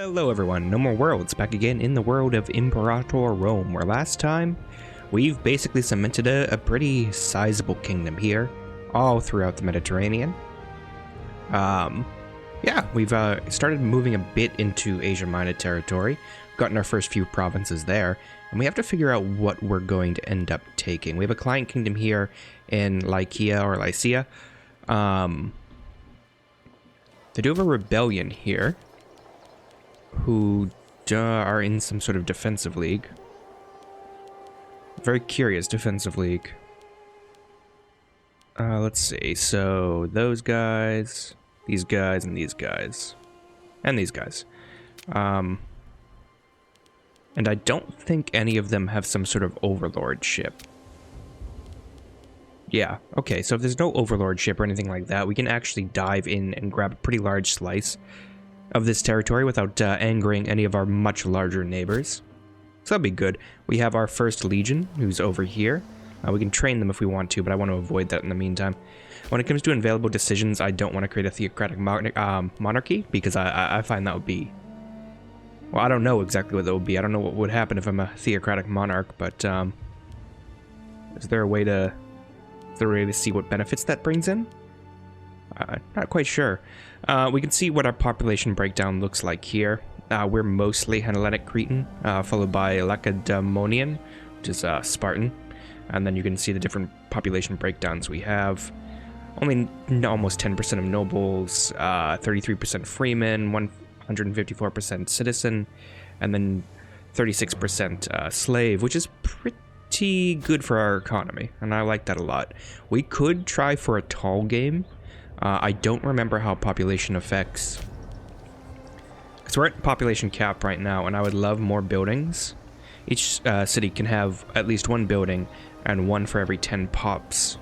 Hello everyone, No More Worlds, back again in the world of Imperator Rome, where last time we've basically cemented a pretty sizable kingdom here, all throughout the Mediterranean. Yeah, we've started moving a bit into Asia Minor territory, gotten our first few provinces there, and we have to figure out what we're going to end up taking. We have a client kingdom here in Lycia or Lycia. They do have a rebellion here, who are in some sort of defensive league. Very curious defensive league. Let's see. So those guys, these guys, and these guys, and these guys. And I don't think any of them have some sort of overlordship. Yeah, okay, so if there's no overlordship or anything like that, we can actually dive in and grab a pretty large slice of this territory without angering any of our much larger neighbors. So that'll be good. We have our first legion, who's over here. We can train them if we want to, but I want to avoid that in the meantime. When it comes to available decisions, I don't want to create a theocratic monarchy, because I find that would be... Well, I don't know exactly what that would be. I don't know what would happen if I'm a theocratic monarch, but is there a way to see what benefits that brings in? Not quite sure. We can see what our population breakdown looks like here. We're mostly Hellenic Cretan, followed by Lacedaemonian, which is Spartan. And then you can see the different population breakdowns we have. Only almost 10% of nobles, 33% freemen, 154% citizen, and then 36% slave, which is pretty good for our economy, and I like that a lot. We could try for a tall game. I don't remember how population affects, because we're at population cap right now, and I would love more buildings. Each city can have at least one building, and one for every 10 pops.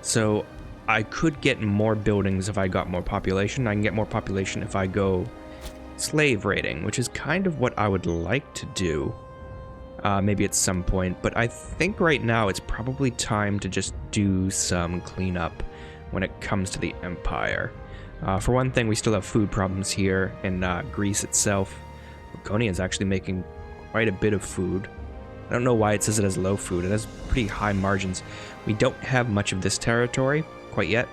So I could get more buildings if I got more population. I can get more population if I go slave raiding, which is kind of what I would like to do. Maybe at some point, but I think right now it's probably time to just do some cleanup when it comes to the Empire. For one thing, we still have food problems here in Greece itself. Laconia is actually making quite a bit of food. I don't know why it says it has low food. It has pretty high margins. We don't have much of this territory quite yet,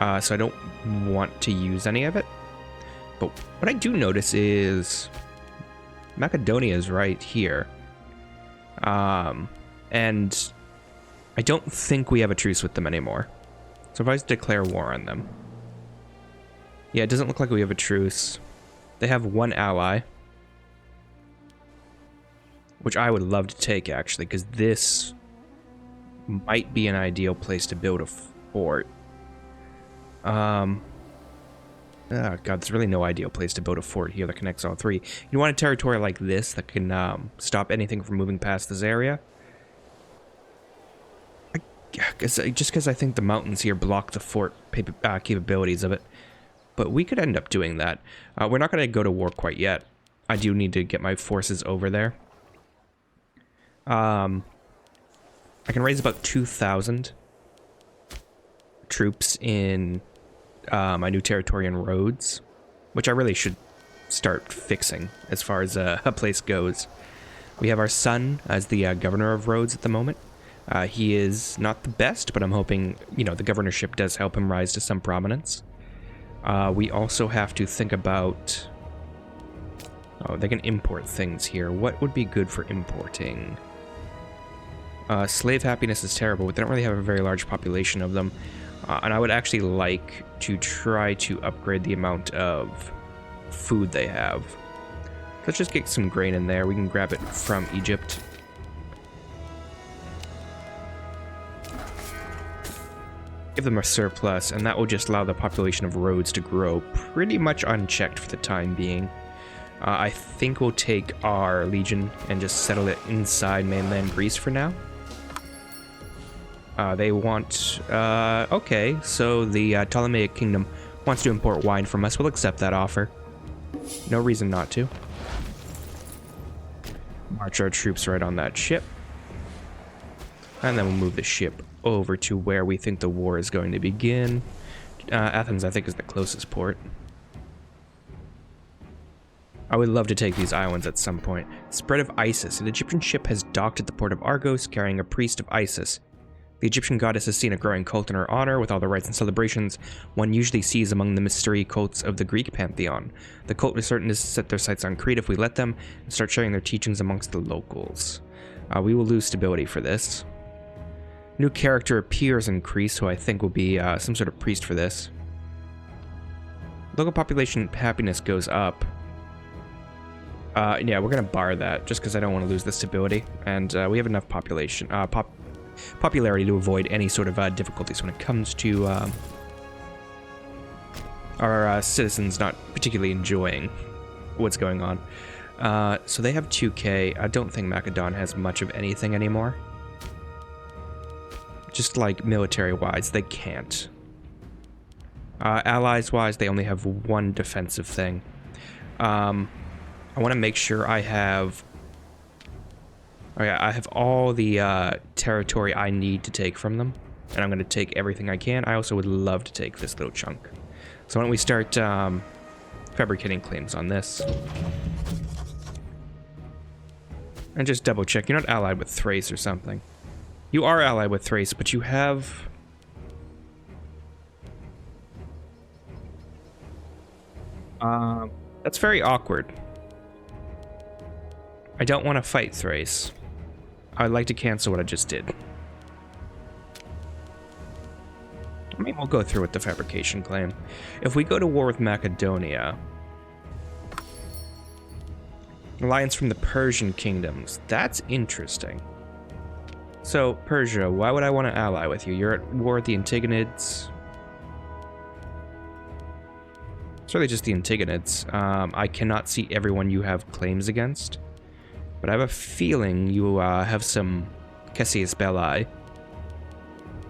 so I don't want to use any of it. But what I do notice is Macedonia is right here. And I don't think we have a truce with them anymore. So if I declare war on them. Yeah, it doesn't look like we have a truce. They have one ally, which I would love to take, actually, because this might be an ideal place to build a fort. Oh god, there's really no ideal place to build a fort here that connects all three. You want a territory like this that can stop anything from moving past this area? Just because I think the mountains here block the fort capabilities of it. But we could end up doing that. We're not going to go to war quite yet. I do need to get my forces over there. I can raise about 2,000 troops in my new territory in Rhodes, which I really should start fixing as far as a place goes. We have our son as the governor of Rhodes at the moment. He is not the best, but I'm hoping, you know, the governorship does help him rise to some prominence. We also have to think about... Oh, they can import things here. What would be good for importing? Slave happiness is terrible, but they don't really have a very large population of them. And I would actually like to try to upgrade the amount of food they have. Let's just get some grain in there. We can grab it from Egypt. Give them a surplus, and that will just allow the population of Rhodes to grow pretty much unchecked for the time being. I think we'll take our legion and just settle it inside mainland Greece for now. They want... okay, so the Ptolemaic Kingdom wants to import wine from us. We'll accept that offer. No reason not to. March our troops right on that ship. And then we'll move the ship over to where we think the war is going to begin. Athens, I think, is the closest port. I would love to take these islands at some point. Spread of Isis. An Egyptian ship has docked at the port of Argos carrying a priest of Isis. The Egyptian goddess has seen a growing cult in her honor with all the rites and celebrations one usually sees among the mystery cults of the Greek pantheon. The cult is certain to set their sights on Crete if we let them and start sharing their teachings amongst the locals. We will lose stability for this. New character appears in Crete, who I think will be some sort of priest for this. Local population happiness goes up. Yeah, we're gonna bar that just because I don't want to lose the stability, and we have enough population popularity to avoid any sort of difficulties when it comes to our citizens not particularly enjoying what's going on. So they have 2K. I don't think Macedon has much of anything anymore. Just like military-wise, they can't. Allies-wise, they only have one defensive thing. I want to make sure I have... Okay, I have all the territory I need to take from them, and I'm going to take everything I can. I also would love to take this little chunk. So why don't we start fabricating claims on this. And just double check. You're not allied with Thrace or something. You are allied with Thrace, but you have... That's very awkward. I don't want to fight Thrace. I'd like to cancel what I just did. I mean, we'll go through with the fabrication claim. If we go to war with Macedonia... Alliance from the Persian kingdoms. That's interesting. So, Persia, why would I want to ally with you? You're at war with the Antigonids. It's really just the Antigonids. I cannot see everyone you have claims against. But I have a feeling you have some Cassius Belli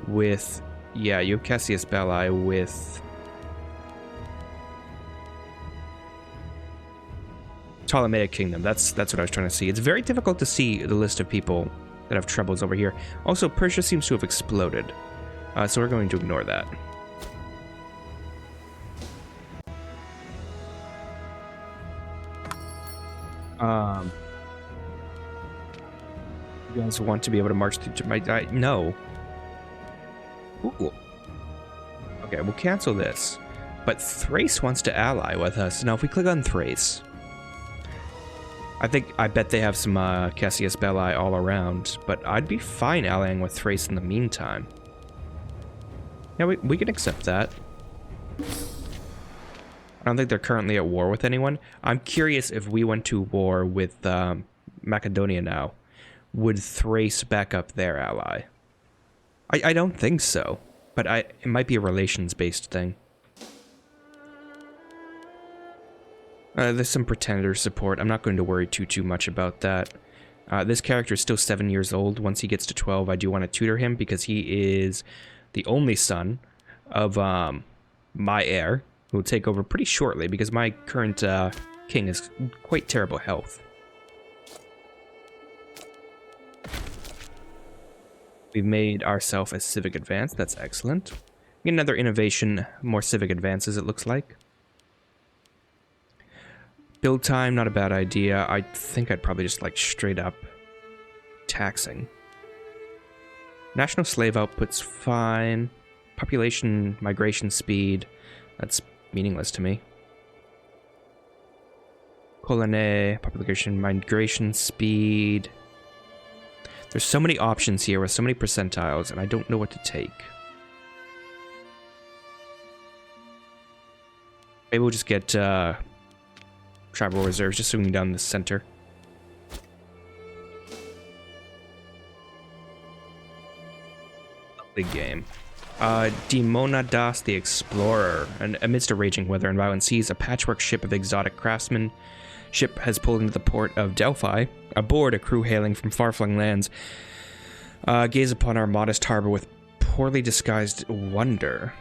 with... Yeah, you have Cassius Belli with... Ptolemaic Kingdom. That's what I was trying to see. It's very difficult to see the list of people that have troubles over here. Also, Persia seems to have exploded. So we're going to ignore that. You guys want to be able to march through my... no. Ooh. Okay, we'll cancel this. But Thrace wants to ally with us. Now, if we click on Thrace... I bet they have some Cassius Belli all around, but I'd be fine allying with Thrace in the meantime. Yeah, we can accept that. I don't think they're currently at war with anyone. I'm curious if we went to war with Macedonia now, would Thrace back up their ally? I don't think so, but it might be a relations-based thing. There's some pretender support. I'm not going to worry too much about that. This character is still 7 years old. Once he gets to 12, I do want to tutor him because he is the only son of my heir, who will take over pretty shortly because my current king has quite terrible health. We've made ourselves a civic advance. That's excellent. Get another innovation, more civic advances, it looks like. Build time, not a bad idea. I think I'd probably just like straight up taxing. National slave output's fine. Population migration speed, that's meaningless to me. Colonie, population migration speed. There's so many options here with so many percentiles, and I don't know what to take. Maybe we'll just get tribal reserves, just zooming down the center. Big game. Demonadas the Explorer. And amidst a raging weather and violent seas, a patchwork ship of exotic craftsmen ship has pulled into the port of Delphi. Aboard, a crew hailing from far-flung lands gaze upon our modest harbor with poorly disguised wonder.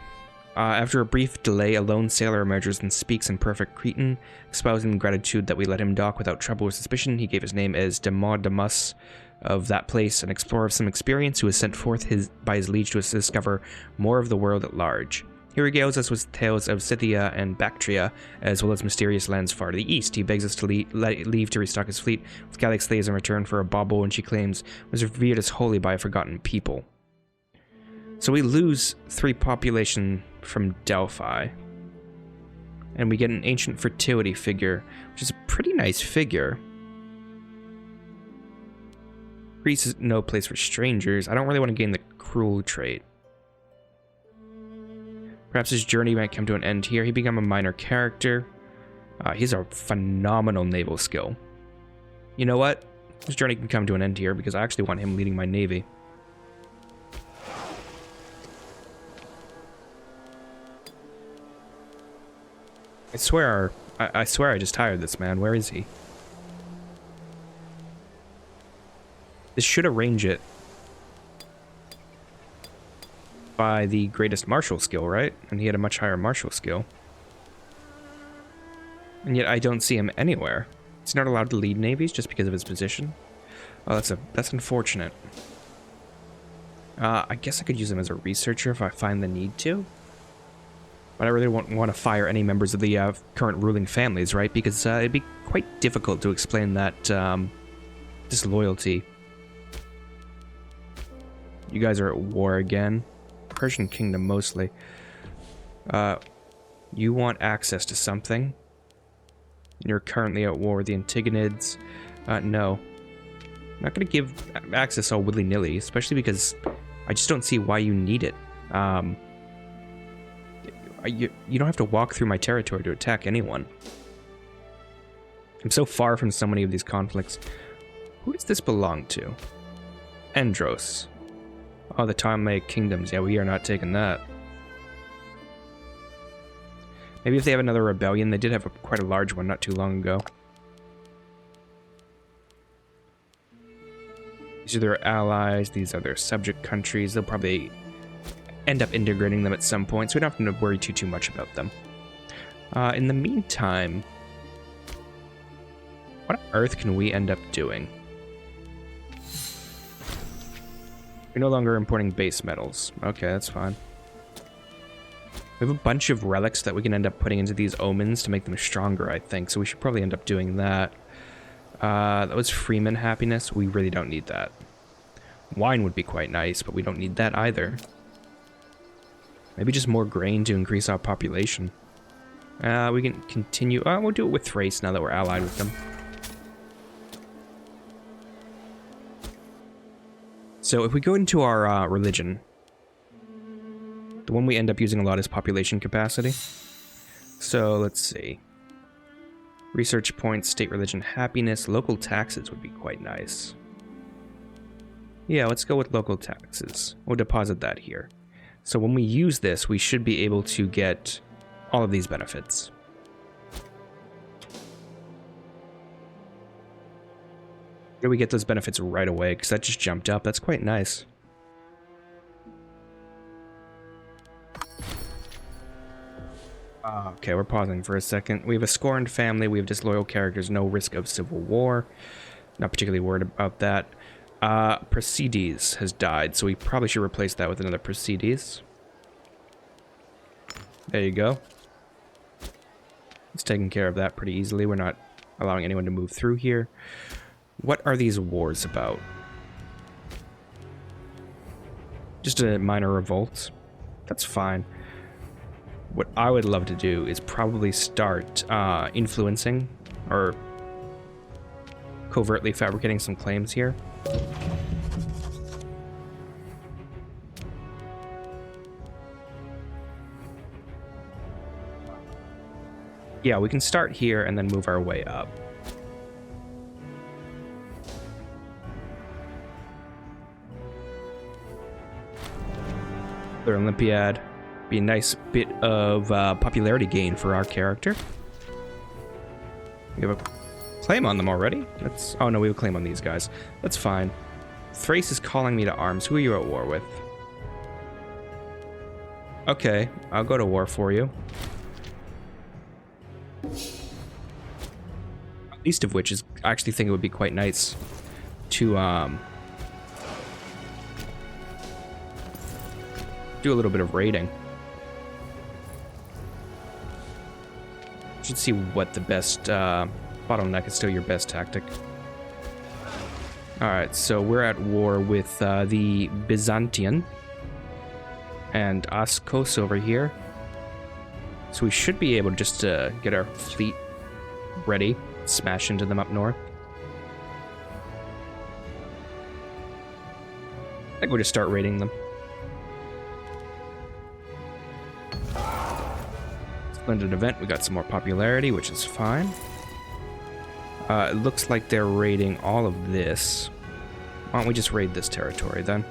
After a brief delay, a lone sailor emerges and speaks in perfect Cretan, espousing gratitude that we let him dock without trouble or suspicion. He gave his name as Demaudamus of that place, an explorer of some experience who was sent forth by his liege to discover more of the world at large. He regales us with tales of Scythia and Bactria, as well as mysterious lands far to the east. He begs us to leave to restock his fleet with Gallic slaves in return for a bauble, and she claims was revered as holy by a forgotten people. So we lose 3 population from Delphi. And we get an ancient fertility figure, which is a pretty nice figure. Greece is no place for strangers. I don't really want to gain the cruel trait. Perhaps his journey might come to an end here. He became a minor character. He's a phenomenal naval skill. You know what? His journey can come to an end here because I actually want him leading my navy. I swear I just hired this man. Where is he? This should arrange it by the greatest martial skill, right? And he had a much higher martial skill. And yet I don't see him anywhere. He's not allowed to lead navies just because of his position. Oh, that's unfortunate. I guess I could use him as a researcher if I find the need to. But I really won't want to fire any members of the current ruling families, right? Because it'd be quite difficult to explain that disloyalty. You guys are at war again. Persian kingdom mostly. You want access to something. You're currently at war with the Antigonids. No. I'm not going to give access all willy-nilly, especially because I just don't see why you need it. You don't have to walk through my territory to attack anyone. I'm so far from so many of these conflicts. Who does this belong to? Andros. Oh, the Ptolemaic kingdoms. Yeah, we are not taking that. Maybe if they have another rebellion. They did have quite a large one not too long ago. These are their allies. These are their subject countries. They'll probably end up integrating them at some point, so we don't have to worry too much about them. In the meantime, what on earth can we end up doing? We're no longer importing base metals. Okay, that's fine. We have a bunch of relics that we can end up putting into these omens to make them stronger, I think, so we should probably end up doing that. That was Freeman happiness. We really don't need that. Wine would be quite nice, but we don't need that either. Maybe just more grain to increase our population. We can continue. We'll do it with Thrace now that we're allied with them. So if we go into our religion, the one we end up using a lot is population capacity. So let's see. Research points, state religion, happiness, local taxes would be quite nice. Yeah, let's go with local taxes. We'll deposit that here. So when we use this, we should be able to get all of these benefits. Do we get those benefits right away? Because that just jumped up. That's quite nice. Okay, we're pausing for a second. We have a scorned family. We have disloyal characters. No risk of civil war. Not particularly worried about that. Procedes has died, so we probably should replace that with another Procedes. There you go. It's taking care of that pretty easily. We're not allowing anyone to move through here. What are these wars about? Just a minor revolt. That's fine. What I would love to do is probably start influencing or covertly fabricating some claims here. Yeah, we can start here and then move our way up. Their Olympiad. Be a nice bit of popularity gain for our character. We have a claim on them already. Oh no, we have a claim on these guys. That's fine. Thrace is calling me to arms. Who are you at war with? Okay, I'll go to war for you. Least of which is, I actually think it would be quite nice to do a little bit of raiding. Should see what the best bottleneck is. Still your best tactic. Alright, so we're at war with the Byzantian and Askos over here. So we should be able to just get our fleet ready, smash into them up north. I think we'll just start raiding them. Splendid event, we got some more popularity, which is fine. It looks like they're raiding all of this. Why don't we just raid this territory then?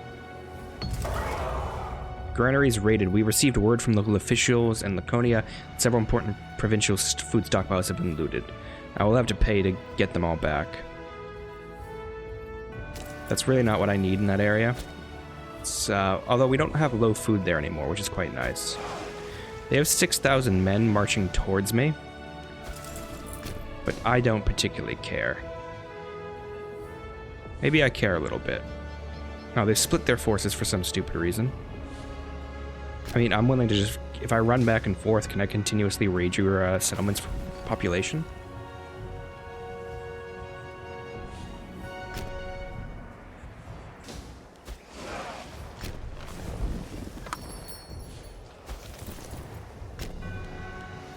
Granaries raided. We received word from local officials in Laconia that several important provincial food stockpiles have been looted. I will have to pay to get them all back. That's really not what I need in that area. Although we don't have low food there anymore, which is quite nice. They have 6,000 men marching towards me, but I don't particularly care. Maybe I care a little bit. Oh, they split their forces for some stupid reason. I mean, I'm willing to just... If I run back and forth, can I continuously raid your settlements population?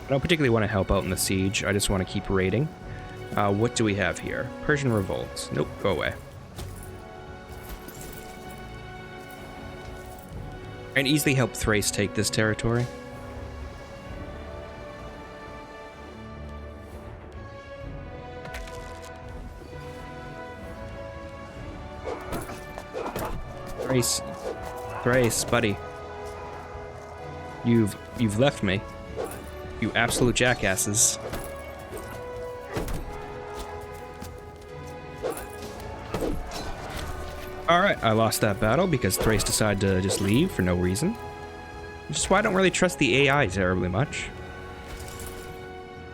I don't particularly want to help out in the siege. I just want to keep raiding. What do we have here? Persian revolts. Nope, go away. I can easily help Thrace take this territory. Thrace, buddy. You've left me. You absolute jackasses. Alright, I lost that battle because Thrace decided to just leave for no reason. Which is why I don't really trust the AI terribly much.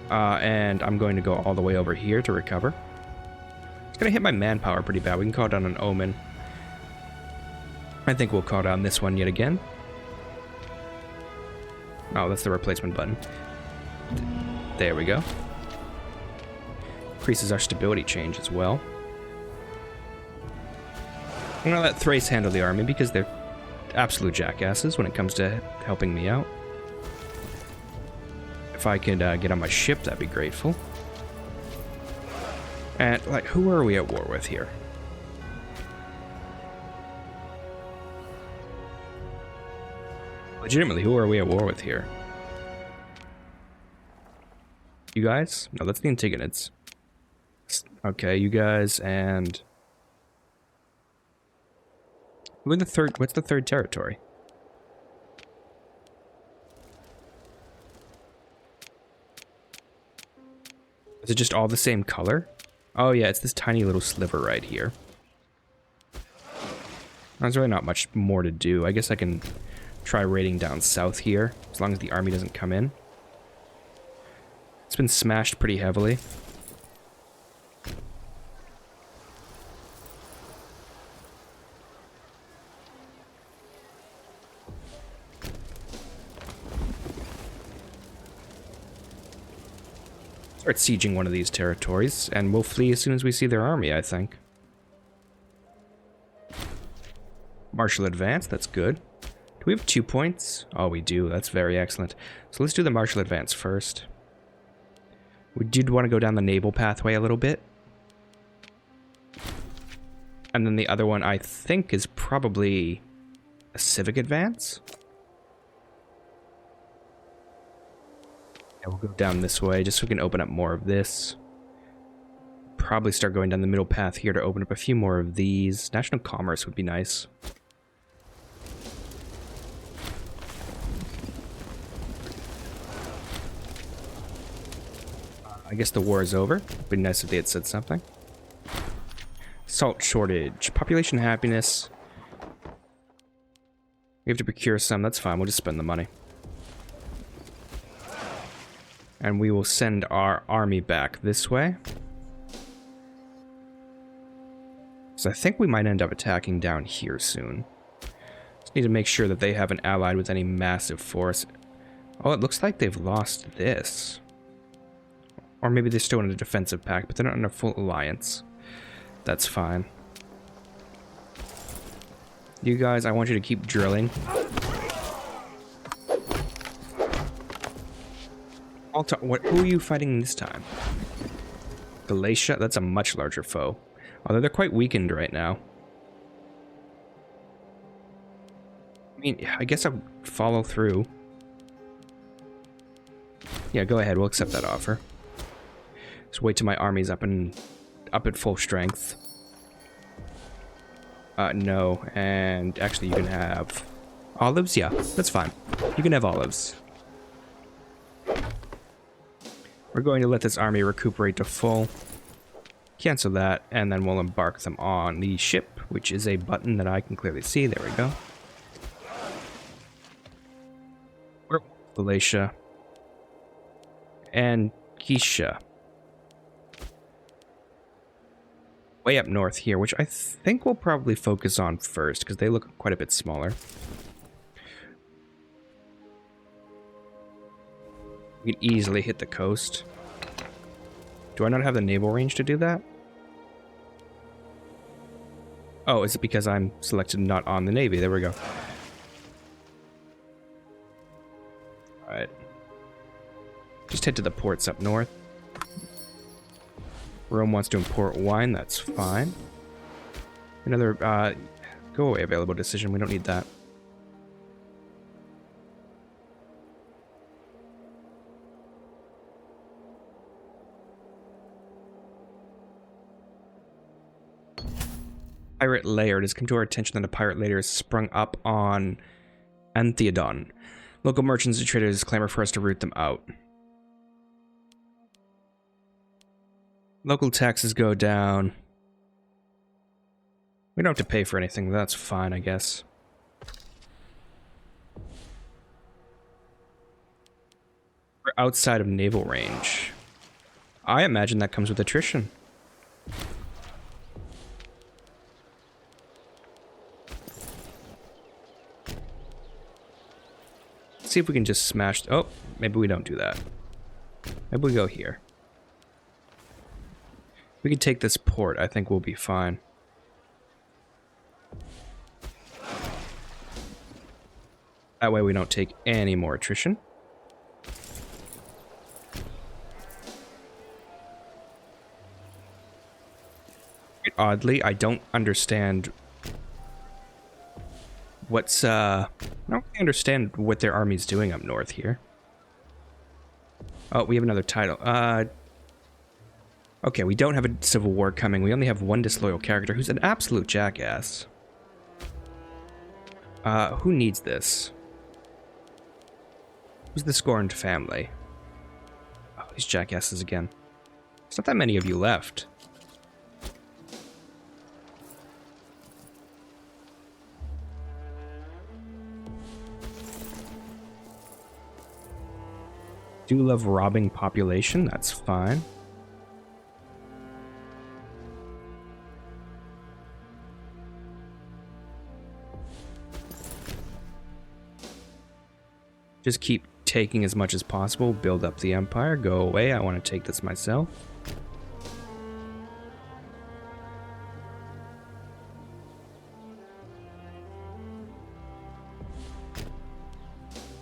And I'm going to go all the way over here to recover. It's going to hit my manpower pretty bad. We can call down an Omen. I think we'll call down this one yet again. Oh, that's the replacement button. There we go. Increases our stability change as well. I'm gonna let Thrace handle the army because they're absolute jackasses when it comes to helping me out. If I could get on my ship, that'd be grateful. And, like, who are we at war with here? Legitimately, who are we at war with here? You guys? No, that's the Antigonids. Okay, you guys and... Who are the third? What's the third territory? Is it just all the same color? Oh yeah, it's this tiny little sliver right here. There's really not much more to do. I guess I can try raiding down south here, as long as the army doesn't come in. It's been smashed pretty heavily. Start sieging one of these territories, and we'll flee as soon as we see their army, I think. Martial advance, that's good. Do we have 2 points? Oh, we do. That's very excellent. So let's do the martial advance first. We did want to go down the naval pathway a little bit. And then the other one, I think, is probably a civic advance. We'll go down this way just so we can open up more of this. Probably start going down the middle path here to open up a few more of these. National commerce would be nice. I guess the war is over. It'd be nice if they had said something. Salt shortage. Population happiness. We have to procure some. That's fine. We'll just spend the money. And we will send our army back this way. So I think we might end up attacking down here soon. Just need to make sure that they haven't allied with any massive force. Oh, it looks like they've lost this. Or maybe they're still in a defensive pact, but they're not in a full alliance. That's fine. You guys, I want you to keep drilling. Who are you fighting this time? Galatia? That's a much larger foe. Although they're quite weakened right now. I mean, I guess I'll follow through. Yeah, go ahead. We'll accept that offer. Just wait till my army's up at full strength. No. And actually, you can have olives. Yeah, that's fine. You can have olives. We're going to let this army recuperate to full. Cancel that, and then we'll embark them on the ship, which is a button that I can clearly see. There we go. Galatia. And Keisha. Way up north here, which I think we'll probably focus on first, because they look quite a bit smaller. We can easily hit the coast. Do I not have the naval range to do that? Oh, is it because I'm selected not on the Navy? There we go. Alright. Just head to the ports up north. Rome wants to import wine, that's fine. Another, go away available decision, we don't need that. Pirate lair. It has come to our attention that a pirate lair has sprung up on Antheodon. Local merchants and traders clamor for us to root them out. Local taxes go down. We don't have to pay for anything, that's fine, I guess. We're outside of naval range. I imagine that comes with attrition. Let's see if we can just smash... Oh, maybe we don't do that. Maybe we go here. We can take this port. I think we'll be fine. That way we don't take any more attrition. Oddly, I don't understand... What's, I don't really understand what their army's doing up north here. Oh, we have another title. Okay, we don't have a civil war coming. We only have one disloyal character who's an absolute jackass. Who needs this? Who's the scorned family? Oh, these jackasses again. There's not that many of you left. Do love robbing population, that's fine. Just keep taking as much as possible, build up the empire, go away, I want to take this myself.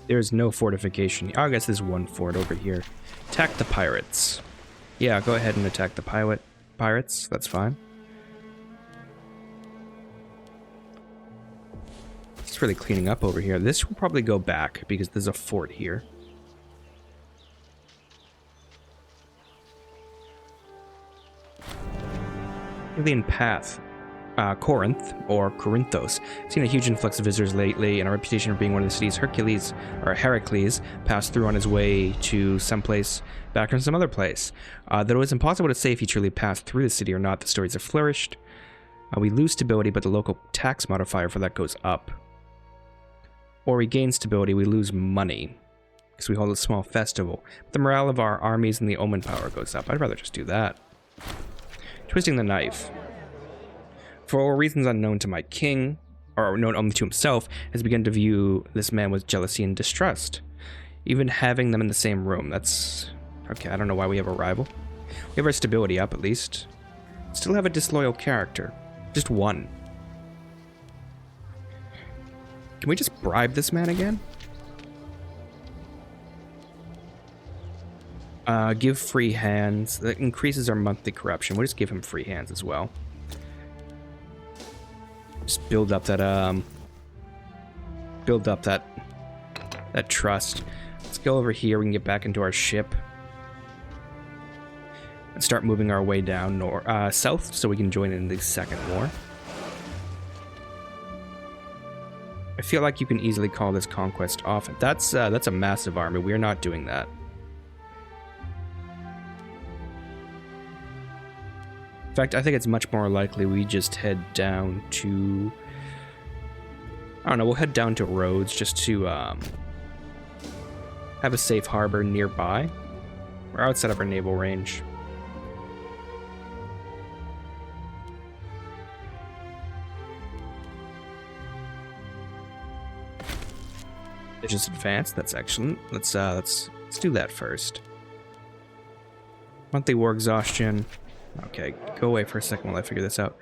There's no fortification. Oh, I guess there's one fort over here. Attack the pirates. Yeah, go ahead and attack the pirates. That's fine. It's really cleaning up over here. This will probably go back because there's a fort here. Alien Path. Corinth, or Corinthos, seen a huge influx of visitors lately, and a reputation for being one of the cities Heracles passed through on his way to someplace back from some other place. Though it's impossible to say if he truly passed through the city or not, the stories have flourished. We lose stability, but the local tax modifier for that goes up. Or we gain stability, we lose money, because we hold a small festival. But the morale of our armies and the omen power goes up. I'd rather just do that. Twisting the knife. For reasons unknown to my king, or known only to himself, has begun to view this man with jealousy and distrust. Even having them in the same room, that's Okay, I don't know why we have a rival. We have our stability up, at least. Still have a disloyal character. Just one. Can we just bribe this man again? Give free hands. That increases our monthly corruption. We'll just give him free hands as well. Just build up that, that trust. Let's go over here. We can get back into our ship. And start moving our way down south so we can join in the second war. I feel like you can easily call this conquest off. That's a massive army. We're not doing that. In fact, I think it's much more likely we just head down to... I don't know, we'll head down to Rhodes just to have a safe harbor nearby. We're outside of our naval range. Just advance. That's excellent. Let's do that first. Monthly war exhaustion. Okay, go away for a second while I figure this out.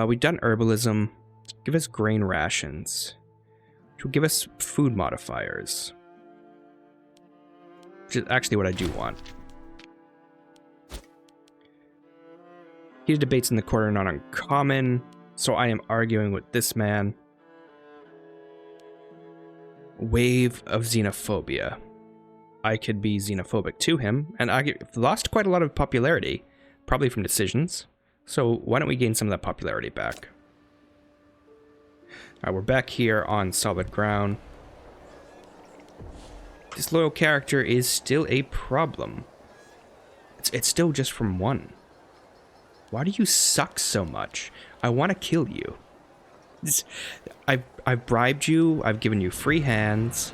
We've done herbalism. Give us grain rations. Which will give us food modifiers. Which is actually what I do want. Heated debates in the court are not uncommon, so I am arguing with this man. Wave of xenophobia. I could be xenophobic to him, and I lost quite a lot of popularity, probably from decisions. So why don't we gain some of that popularity back? Alright, we're back here on solid ground. This loyal character is still a problem. It's still just from one. Why do you suck so much? I want to kill you. I've bribed you. I've given you free hands.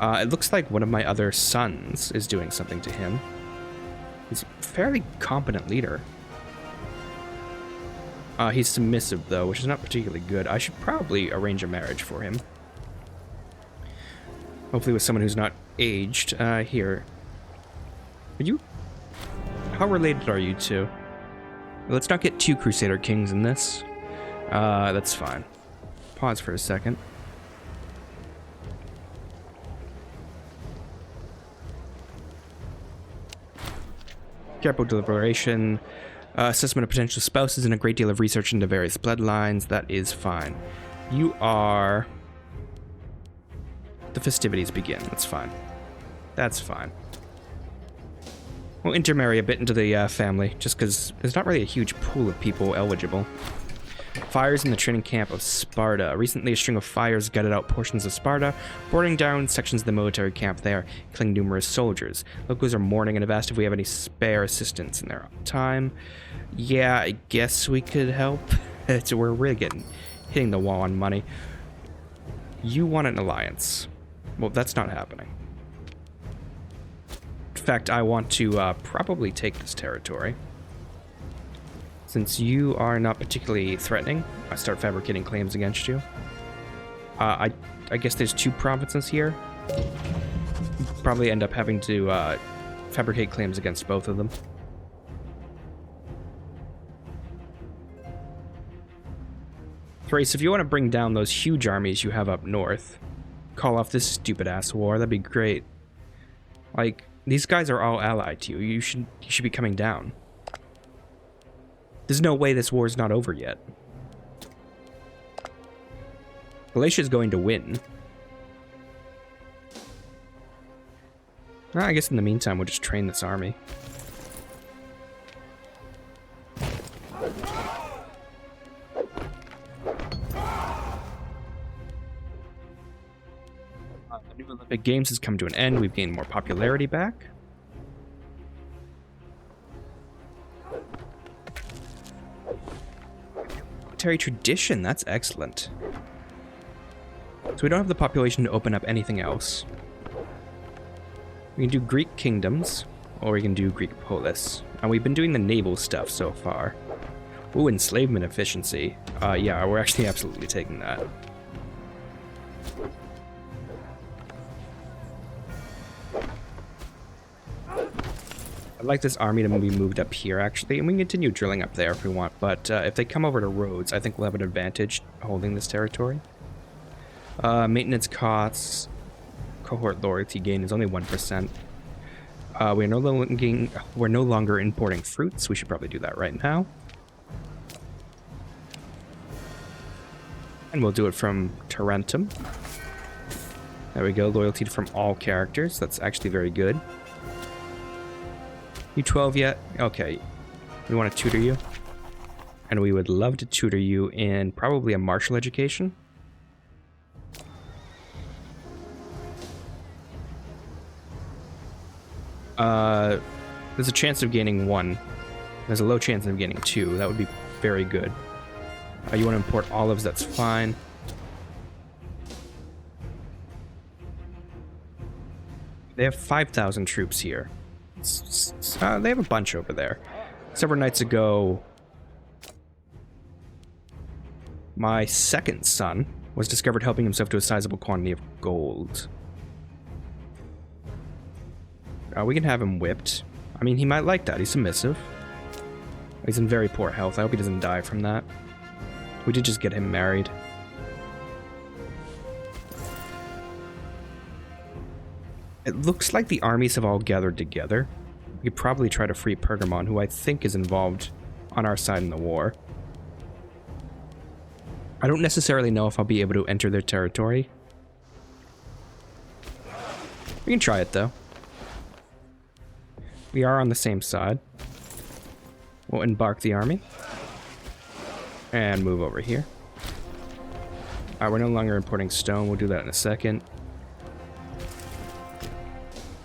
It looks like one of my other sons is doing something to him. He's a fairly competent leader. He's submissive, though, which is not particularly good. I should probably arrange a marriage for him. Hopefully with someone who's not aged. Here. Are you... How related are you two? Let's not get two Crusader Kings in this. That's fine. Pause for a second. Careful deliberation. Assessment of potential spouses and a great deal of research into various bloodlines. That is fine. You are... The festivities begin. That's fine. That's fine. We'll intermarry a bit into the family, just because there's not really a huge pool of people eligible. Fires in the training camp of Sparta. Recently, a string of fires gutted out portions of Sparta, burning down sections of the military camp there, killing numerous soldiers. Locals are mourning and have asked if we have any spare assistance in their time. Yeah, I guess we could help. We're really hitting the wall on money. You want an alliance. Well, that's not happening. In fact, I want to probably take this territory. Since you are not particularly threatening, I start fabricating claims against you. I guess there's two provinces here. Probably end up having to fabricate claims against both of them. Thrace, if you want to bring down those huge armies you have up north, call off this stupid-ass war, that'd be great. Like, these guys are all allied to you. You should be coming down. There's no way this war is not over yet. Galatia's going to win. Well, I guess in the meantime, we'll just train this army. The new Olympic Games has come to an end. We've gained more popularity back. Tradition, that's excellent. So we don't have the population to open up anything else. We can do Greek kingdoms, or we can do Greek polis. And we've been doing the naval stuff so far. Ooh, enslavement efficiency. Yeah, we're actually absolutely taking that. I'd like this army to be moved up here, actually, and we can continue drilling up there if we want, but if they come over to roads, I think we'll have an advantage holding this territory. Maintenance costs, cohort loyalty gain is only 1%. We're no longer importing fruits. We should probably do that right now. And we'll do it from Tarentum. There we go, loyalty from all characters. That's actually very good. You 12 yet? Okay. We want to tutor you. And we would love to tutor you in probably a martial education. There's a chance of gaining 1. There's a low chance of getting 2. That would be very good. You want to import olives, that's fine. They have 5,000 troops here. They have a bunch over there. Several nights ago, my second son was discovered helping himself to a sizable quantity of gold. We can have him whipped. I mean, he might like that. He's submissive. He's in very poor health. I hope he doesn't die from that. We did just get him married. It looks like the armies have all gathered together. We could probably try to free Pergamon, who I think is involved on our side in the war. I don't necessarily know if I'll be able to enter their territory. We can try it, though. We are on the same side. We'll embark the army. And move over here. We're no longer importing stone. We'll do that in a second.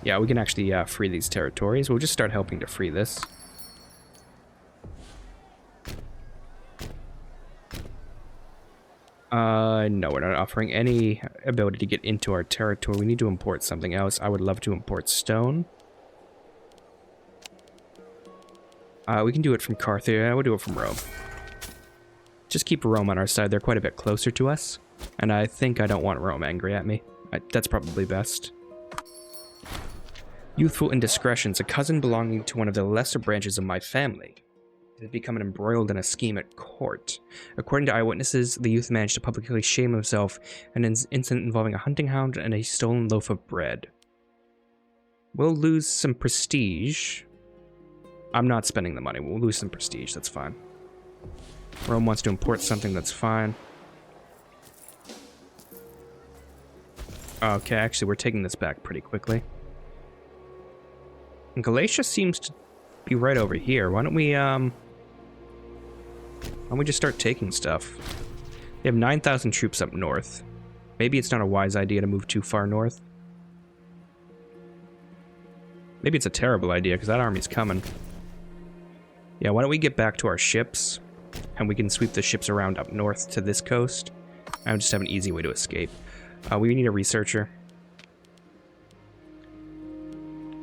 Yeah, we can actually free these territories. We'll just start helping to free this. No, we're not offering any ability to get into our territory. We need to import something else. I would love to import stone. We can do it from Carthage. We'll do it from Rome. Just keep Rome on our side. They're quite a bit closer to us. And I think I don't want Rome angry at me. That's probably best. Youthful indiscretions. A cousin belonging to one of the lesser branches of my family had become embroiled in a scheme at court. According to eyewitnesses, the youth managed to publicly shame himself in an incident involving a hunting hound and a stolen loaf of bread. We'll lose some prestige. I'm not spending the money. We'll lose some prestige. That's fine. Rome wants to import something. That's fine. Okay, actually, we're taking this back pretty quickly. And Galatia seems to be right over here. Why don't we just start taking stuff? They have 9,000 troops up north. Maybe it's not a wise idea to move too far north. Maybe it's a terrible idea, because that army's coming. Yeah, why don't we get back to our ships, and we can sweep the ships around up north to this coast, and just have an easy way to escape. We need a researcher.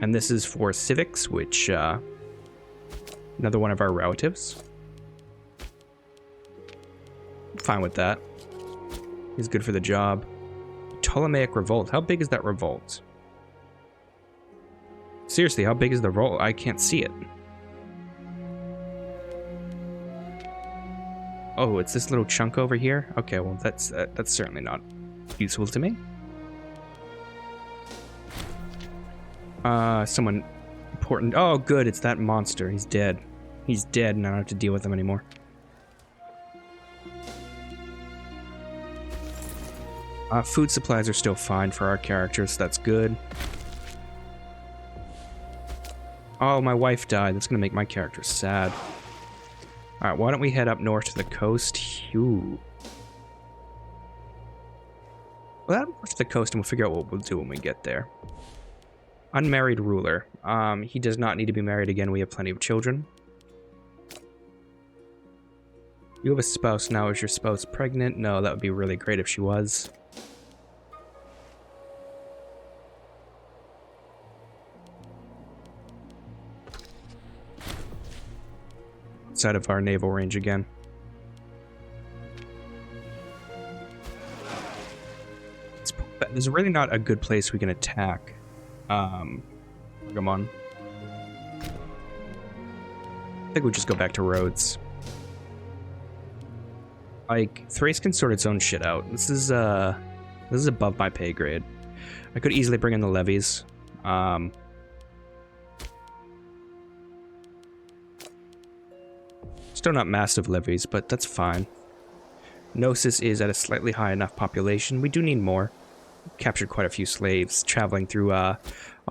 And this is for civics, which, another one of our relatives. Fine with that. He's good for the job. Ptolemaic revolt. How big is that revolt? Seriously, how big is the revolt? I can't see it. Oh, it's this little chunk over here? Okay, well, that's certainly not useful to me. Someone important. Oh, good, it's that monster. He's dead. He's dead, and I don't have to deal with him anymore. Food supplies are still fine for our characters, so that's good. Oh, my wife died. That's gonna make my character sad. Alright, why don't we head up north to the coast? Well, head up north to the coast and we'll figure out what we'll do when we get there. Unmarried ruler. He does not need to be married again. We have plenty of children. You have a spouse now. Is your spouse pregnant? No, that would be really great if she was. Outside of our naval range again. There's really not a good place we can attack. Pergamon. I think we'll just go back to roads. Like, Thrace can sort its own shit out. This is above my pay grade. I could easily bring in the levies. Still not massive levies, but that's fine. Gnosis is at a slightly high enough population. We do need more. Captured quite a few slaves traveling through all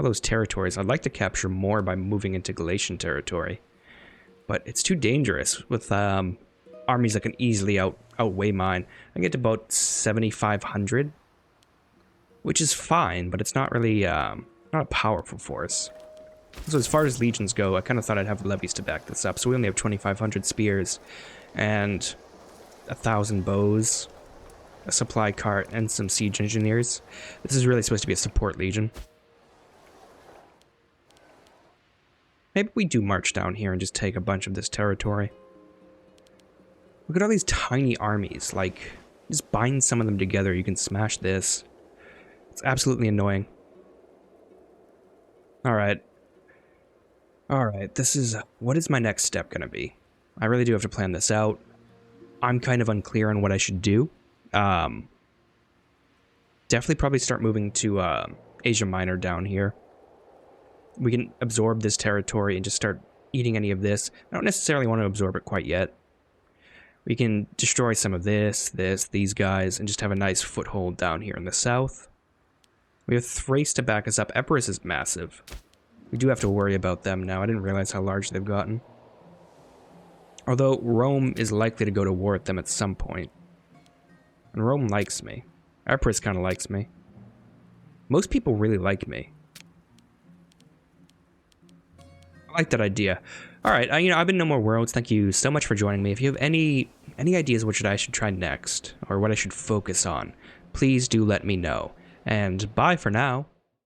those territories. I'd like to capture more by moving into Galatian territory. But it's too dangerous with armies that can easily outweigh mine. I get to about 7,500, which is fine, but it's not really not a powerful force. So as far as legions go, I kind of thought I'd have levies to back this up. So we only have 2,500 spears and 1,000 bows, a supply cart, and some siege engineers. This is really supposed to be a support legion. Maybe we do march down here and just take a bunch of this territory. Look at all these tiny armies. Like, just bind some of them together. You can smash this. It's absolutely annoying. Alright. Alright, this is... What is my next step going to be? I really do have to plan this out. I'm kind of unclear on what I should do. Definitely probably start moving to Asia Minor down here. We can absorb this territory and just start eating any of this. I don't necessarily want to absorb it quite yet. We can destroy some of these guys, and just have a nice foothold down here in the south. We have Thrace to back us up. Epirus is massive. We do have to worry about them now. I didn't realize how large they've gotten. Although Rome is likely to go to war with them at some point. And Rome likes me. Epirus kind of likes me. Most people really like me. I like that idea. All right, I've been NoMoreWorlds. Thank you so much for joining me. If you have any ideas what I should try next, or what I should focus on, please do let me know. And bye for now.